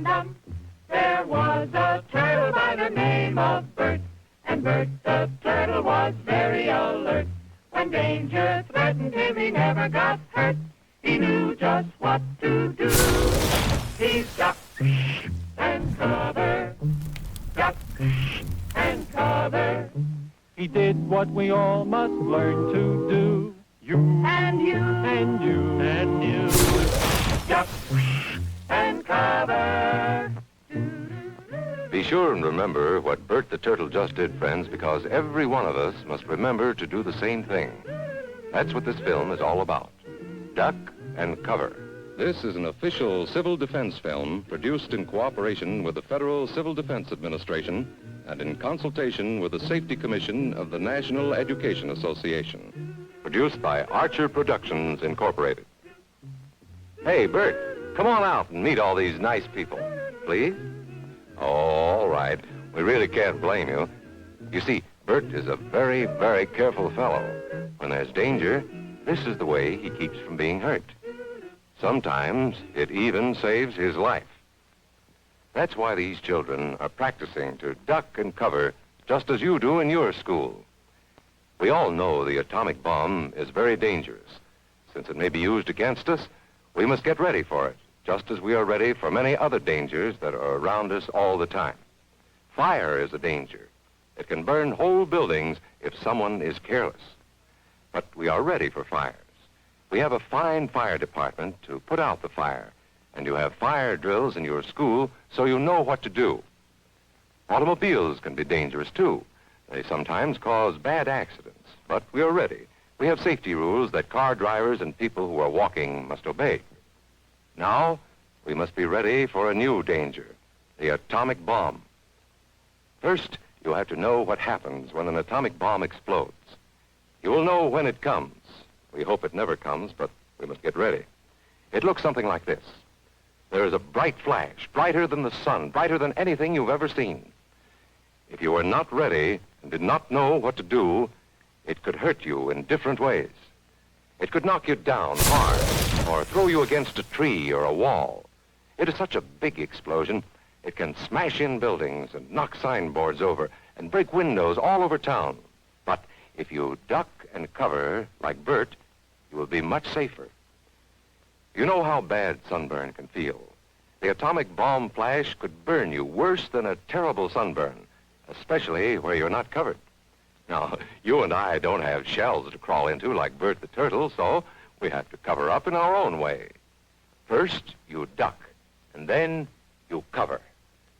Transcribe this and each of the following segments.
dum. There was a turtle by the name of Bert, and Bert the turtle was very alert. When danger threatened him, he never got hurt. He knew just what to do. He ducked and covered, ducked and covered. He did what we all must learn to do. You and you and you and you. Duck and cover. Be sure and remember what Bert the Turtle just did, friends, because every one of us must remember to do the same thing. That's what this film is all about. Duck and cover. This is an official civil defense film produced in cooperation with the Federal Civil Defense Administration and in consultation with the Safety Commission of the National Education Association. Produced by Archer Productions, Incorporated. Hey, Bert, come on out and meet all these nice people, please. Oh, all right. We really can't blame you. You see, Bert is a very, very careful fellow. When there's danger, this is the way he keeps from being hurt. Sometimes it even saves his life. That's why these children are practicing to duck and cover just as you do in your school. We all know the atomic bomb is very dangerous. Since it may be used against us, we must get ready for it, just as we are ready for many other dangers that are around us all the time. Fire is a danger. It can burn whole buildings if someone is careless. But we are ready for fires. We have a fine fire department to put out the fire, and you have fire drills in your school so you know what to do. Automobiles can be dangerous, too. They sometimes cause bad accidents, but we are ready. We have safety rules that car drivers and people who are walking must obey. Now, we must be ready for a new danger, the atomic bomb. First, you have to know what happens when an atomic bomb explodes. You will know when it comes. We hope it never comes, but we must get ready. It looks something like this. There is a bright flash, brighter than the sun, brighter than anything you've ever seen. If you are not ready and did not know what to do, it could hurt you in different ways. It could knock you down hard or throw you against a tree or a wall. It is such a big explosion, it can smash in buildings and knock signboards over and break windows all over town. But if you duck and cover like Bert, you will be much safer. You know how bad sunburn can feel. The atomic bomb flash could burn you worse than a terrible sunburn, especially where you're not covered. Now, you and I don't have shells to crawl into like Bert the Turtle, so we have to cover up in our own way. First, you duck, and then you cover.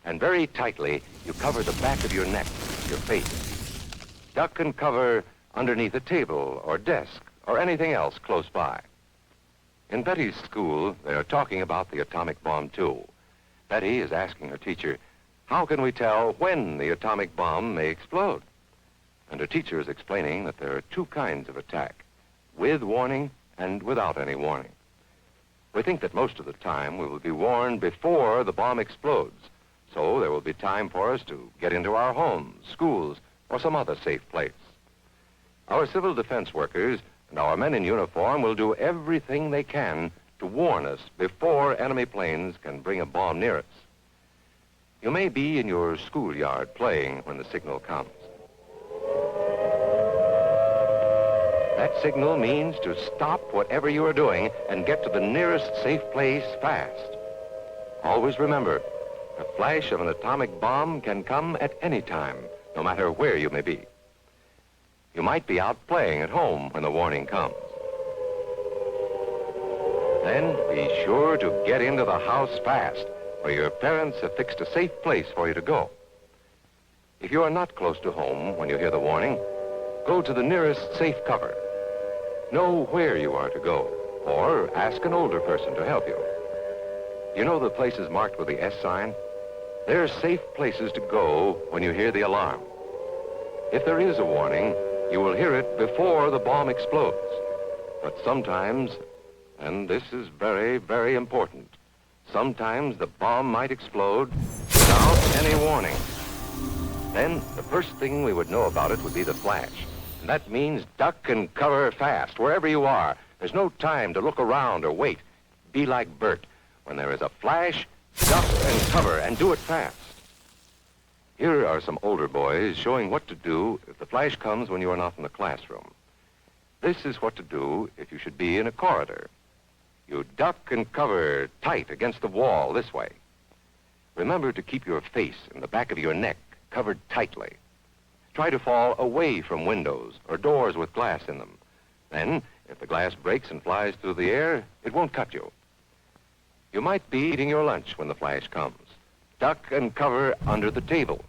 And very tightly, you cover the back of your neck, your face. Duck and cover underneath a table or desk or anything else close by. In Betty's school, they are talking about the atomic bomb, too. Betty is asking her teacher, how can we tell when the atomic bomb may explode? And her teacher is explaining that there are two kinds of attack, with warning and without any warning. We think that most of the time we will be warned before the bomb explodes, so there will be time for us to get into our homes, schools, or some other safe place. Our civil defense workers and our men in uniform will do everything they can to warn us before enemy planes can bring a bomb near us. You may be in your schoolyard playing when the signal comes. That signal means to stop whatever you are doing and get to the nearest safe place fast. Always remember, the flash of an atomic bomb can come at any time, no matter where you may be. You might be out playing at home when the warning comes. Then be sure to get into the house fast, where your parents have fixed a safe place for you to go. If you are not close to home when you hear the warning, go to the nearest safe cover. Know where you are to go, or ask an older person to help you. You know the places marked with the S sign? They're safe places to go when you hear the alarm. If there is a warning, you will hear it before the bomb explodes. But sometimes, and this is very, very important, sometimes the bomb might explode without any warning. Then the first thing we would know about it would be the flash. And that means duck and cover fast, wherever you are. There's no time to look around or wait. Be like Bert. When there is a flash, Duck and cover, and do it fast. Here are some older boys showing what to do if the flash comes when you are not in the classroom. This is what to do if you should be in a corridor. You duck and cover tight against the wall this way. Remember to keep your face and the back of your neck covered tightly. Try to fall away from windows or doors with glass in them. Then, if the glass breaks and flies through the air, it won't cut you. You might be eating your lunch when the flash comes. Duck and cover under the table.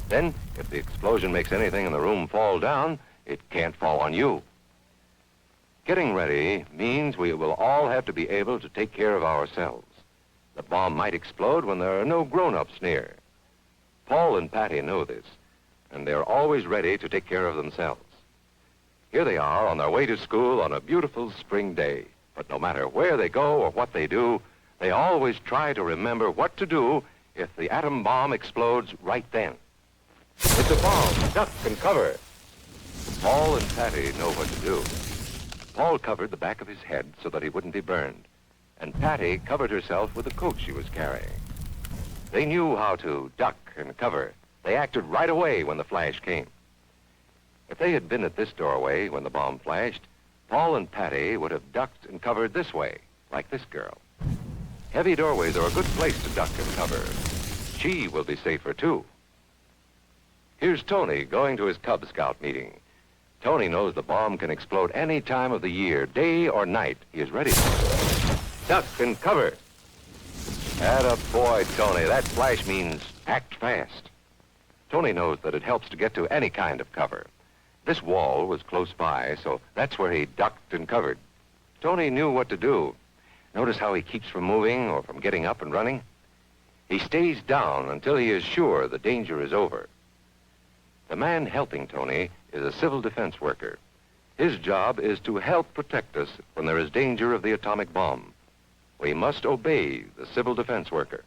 Then, if the explosion makes anything in the room fall down, it can't fall on you. Getting ready means we will all have to be able to take care of ourselves. The bomb might explode when there are no grown-ups near. Paul and Patty know this, and they're always ready to take care of themselves. Here they are on their way to school on a beautiful spring day. But no matter where they go or what they do, they always try to remember what to do if the atom bomb explodes right then. It's a bomb. Duck and cover. Paul and Patty know what to do. Paul covered the back of his head so that he wouldn't be burned, and Patty covered herself with the coat she was carrying. They knew how to duck and cover. They acted right away when the flash came. If they had been at this doorway when the bomb flashed, Paul and Patty would have ducked and covered this way, like this girl. Heavy doorways are a good place to duck and cover. She will be safer, too. Here's Tony going to his Cub Scout meeting. Tony knows the bomb can explode any time of the year, day or night. He is ready for it. Duck and cover. Atta boy, Tony. That flash means act fast. Tony knows that it helps to get to any kind of cover. This wall was close by, so that's where he ducked and covered. Tony knew what to do. Notice how he keeps from moving or from getting up and running? He stays down until he is sure the danger is over. The man helping Tony is a civil defense worker. His job is to help protect us when there is danger of the atomic bomb. We must obey the civil defense worker.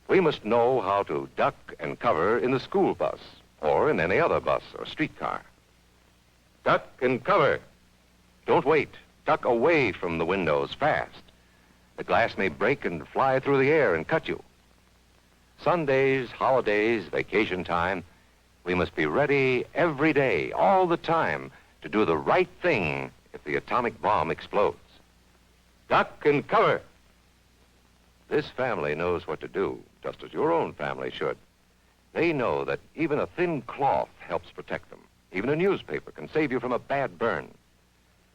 We must know how to duck and cover in the school bus or in any other bus or streetcar. Duck and cover. Don't wait. Duck away from the windows fast. The glass may break and fly through the air and cut you. Sundays, holidays, vacation time, we must be ready every day, all the time, to do the right thing if the atomic bomb explodes. Duck and cover. This family knows what to do, just as your own family should. They know that even a thin cloth helps protect them. Even a newspaper can save you from a bad burn.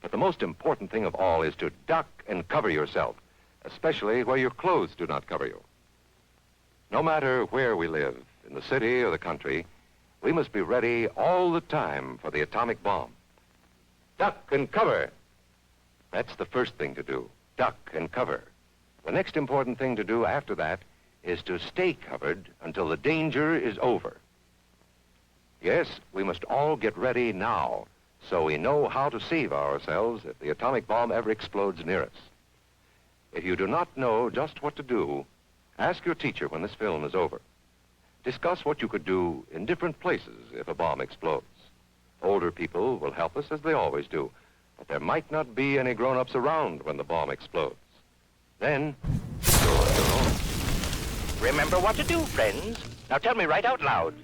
But the most important thing of all is to duck and cover yourself, especially where your clothes do not cover you. No matter where we live, in the city or the country, we must be ready all the time for the atomic bomb. Duck and cover. That's the first thing to do, duck and cover. The next important thing to do after that is to stay covered until the danger is over. Yes, we must all get ready now so we know how to save ourselves if the atomic bomb ever explodes near us. If you do not know just what to do, ask your teacher when this film is over. Discuss what you could do in different places if a bomb explodes. Older people will help us as they always do, but there might not be any grown-ups around when the bomb explodes. Then, you're on your own. Remember what to do, friends. Now tell me right out loud.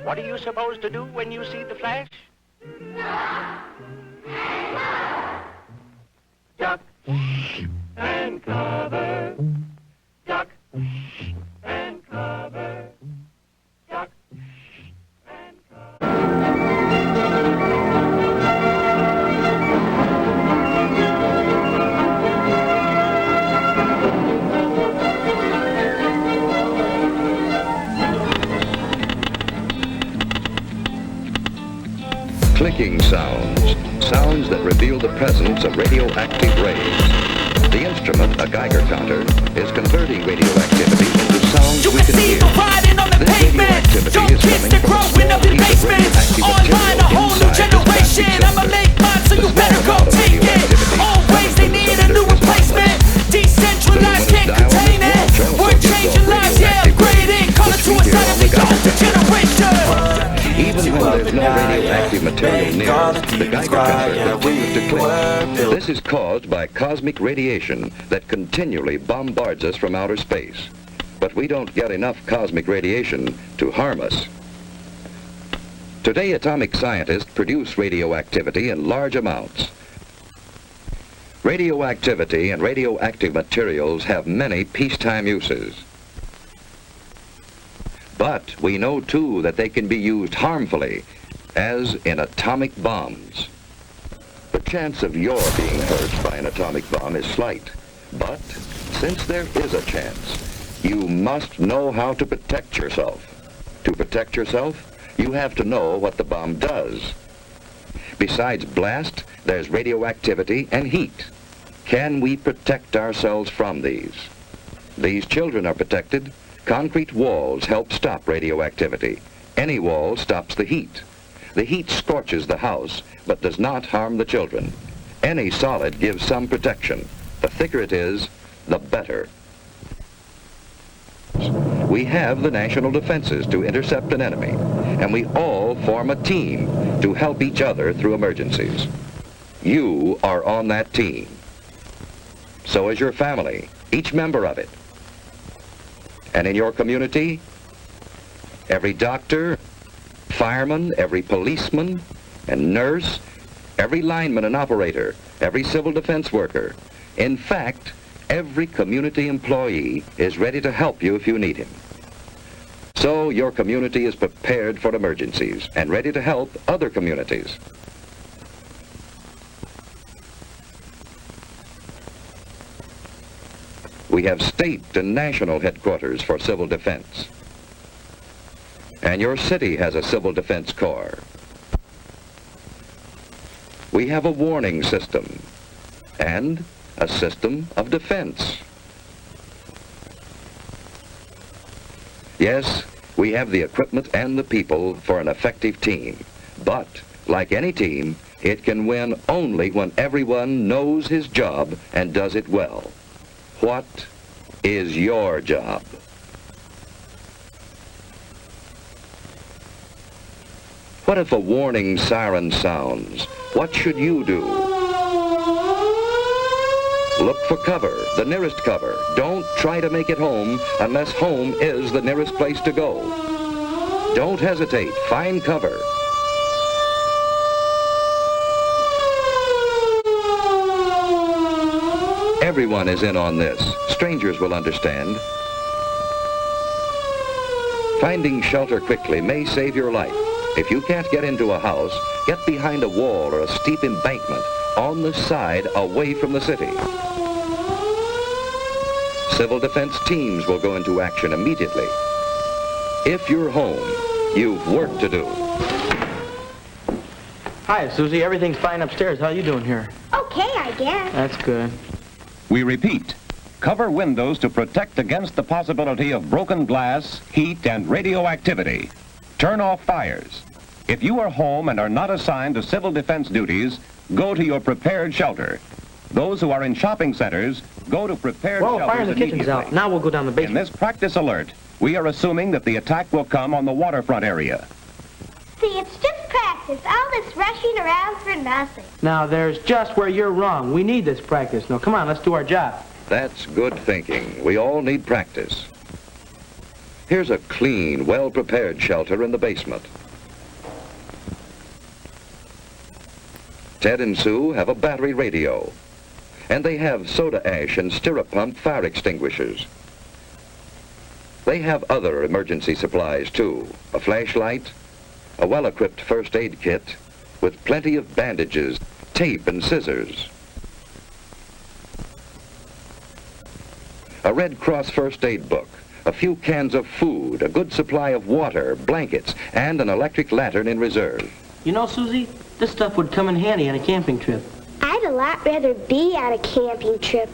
What are you supposed to do when you see the flash? Duck and cover. Duck and cover. Duck and cover. Clicking sounds that reveal the presence of radioactive rays. The instrument, a Geiger counter, is converting radioactivity into sounds you we can can see hear. the riding on the This pavement. radioactivity Young is kids coming that from a growing small up in piece of basements. radioactive Online, a material whole new inside this generation. plastic I'm a cylinder. late mind, so The you better small go amount of take it. radioactivity Always they coming from need the a new cylinder is replacement. Decentralized, But when can't it's down, contain it it. also We're gives changing off lives, yeah, radioactive upgrading. Color which to we a hear sign on of the the Geiger older counter. generation. Even when there's no radioactive material getting near, the Geiger counter continues to click. This is caused by cosmic radiation that continually bombards us from outer space. But we don't get enough cosmic radiation to harm us. Today, atomic scientists produce radioactivity in large amounts. Radioactivity and radioactive materials have many peacetime uses. But we know, too, that they can be used harmfully, as in atomic bombs. The chance of your being hurt by an atomic bomb is slight. But since there is a chance, you must know how to protect yourself. To protect yourself, you have to know what the bomb does. Besides blast, there's radioactivity and heat. Can we protect ourselves from these? These children are protected. Concrete walls help stop radioactivity. Any wall stops the heat. The heat scorches the house, but does not harm the children. Any solid gives some protection. The thicker it is, the better. We have the national defenses to intercept an enemy, and we all form a team to help each other through emergencies. You are on that team. So is your family, each member of it. And in your community, every doctor, fireman, every policeman and nurse, every lineman and operator, every civil defense worker, in fact, every community employee is ready to help you if you need him. So your community is prepared for emergencies and ready to help other communities. We have state and national headquarters for civil defense. And your city has a civil defense corps. We have a warning system and a system of defense. Yes, we have the equipment and the people for an effective team. But, like any team, it can win only when everyone knows his job and does it well. What is your job? What if a warning siren sounds? What should you do? Look for cover, the nearest cover. Don't try to make it home unless home is the nearest place to go. Don't hesitate. Find cover. Everyone is in on this. Strangers will understand. Finding shelter quickly may save your life. If you can't get into a house, get behind a wall or a steep embankment on the side away from the city. Civil defense teams will go into action immediately. If you're home, you've work to do. Hi, Susie. Everything's fine upstairs. How you doing here? Okay, I guess. That's good. We repeat, cover windows to protect against the possibility of broken glass, heat, and radioactivity. Turn off fires. If you are home and are not assigned to civil defense duties, go to your prepared shelter. Those who are in shopping centers, go to prepared shelters fire in the kitchen's out. Now we'll go down the basement. In this practice alert, we are assuming that the attack will come on the waterfront area. See, it's just practice. All this rushing around for nothing. Now, there's just where you're wrong. We need this practice. Now, come on, let's do our job. That's good thinking. We all need practice. Here's a clean, well-prepared shelter in the basement. Ted and Sue have a battery radio, and they have soda ash and stirrup pump fire extinguishers. They have other emergency supplies, too. A flashlight, a well-equipped first aid kit with plenty of bandages, tape, and scissors. A Red Cross first aid book, a few cans of food, a good supply of water, blankets, and an electric lantern in reserve. You know, Susie, this stuff would come in handy on a camping trip. I'd a lot rather be on a camping trip.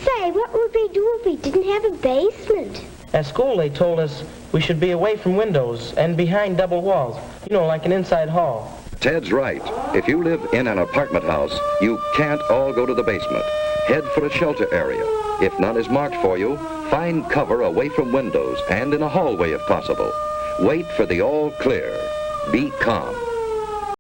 Say, what would we do if we didn't have a basement? At school, they told us we should be away from windows and behind double walls. You know, like an inside hall. Ted's right. If you live in an apartment house, you can't all go to the basement. Head for a shelter area. If none is marked for you, find cover away from windows and in a hallway if possible. Wait for the all clear. Be calm.